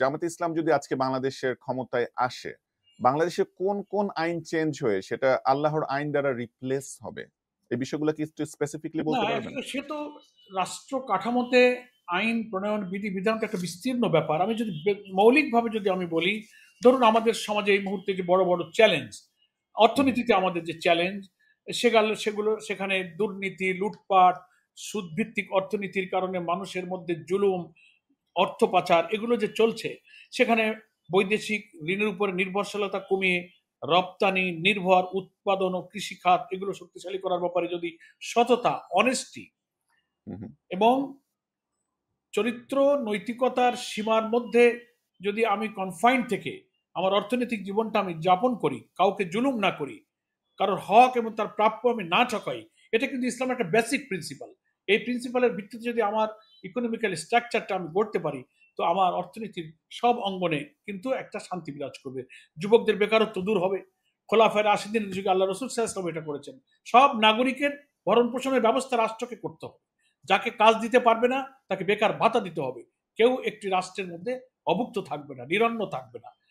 জামাতে ইসলাম যদি আজকে বাংলাদেশের ক্ষমতায় আসে, বাংলাদেশে কোন কোন আইন চেঞ্জ হয়ে সেটা আল্লাহর আইন দ্বারা রিপ্লেস হবে? এই বিষয়গুলো কি একটু স্পেসিফিকলি না, বলতে পারবেন? সে তো রাষ্ট্র কাঠামোতে আইন প্রণয়ন বিধান তো একটা বিস্তীর্ণ ব্যাপার। আমি যদি মৌলিকভাবে যদি আমি বলি, ধরুন আমাদের সমাজে এই মুহূর্তে যে বড় বড় চ্যালেঞ্জ, হুম, হুম, অর্থনীতিতে আমাদের যে চ্যালেঞ্জ, সেগুলো সেখানে দুর্নীতি, লুটপাট, সুদভিত্তিক অর্থনীতির কারণে মানুষের মধ্যে জুলুম, অর্থ পাচার, এগুলো যে চলছে, সেখানে বৈদেশিক ঋণের উপরে নির্ভরশীলতা কমিয়ে রপ্তানি নির্ভর উৎপাদন ও কৃষি খাত এগুলো শক্তিশালী করার ব্যাপারে যদি সততা, অনেস্টি হুম, হুম, এবং চরিত্র নৈতিকতার সীমার মধ্যে যদি আমি কনফাইন থেকে আমার অর্থনৈতিক জীবনটা আমি যাপন করি, কাউকে জুলুম না করি, কারোর হক এবং তার প্রাপ্য আমি না ঠকাই, এটা কিন্তু ইসলামের একটা বেসিক প্রিন্সিপাল। এই প্রিন্সিপালের ভিত্তিতে যদি আমার ইকোনমিক্যাল স্ট্রাকচারটা আমি গড়তে পারি, তো আমার অর্থনীতির সব অঙ্গনে কিন্তু একটা শান্তি বিরাজ করবে। যুবকদের বেকারত্ব দূর হবে। খোলাফায়ে রাশিদিনের যুগে আল্লাহ রসুল সাল্লাল্লাহু আলাইহি ওয়াসাল্লাম এটা করেছেন। সব নাগরিকের ভরণ পোষণের ব্যবস্থা রাষ্ট্রকে করতে হবে। যাকে কাজ দিতে পারবে না তাকে বেকার ভাতা দিতে হবে। কেউ একটি রাষ্ট্রের মধ্যে অভুক্ত থাকবে না, নিরন্ন থাকবে না।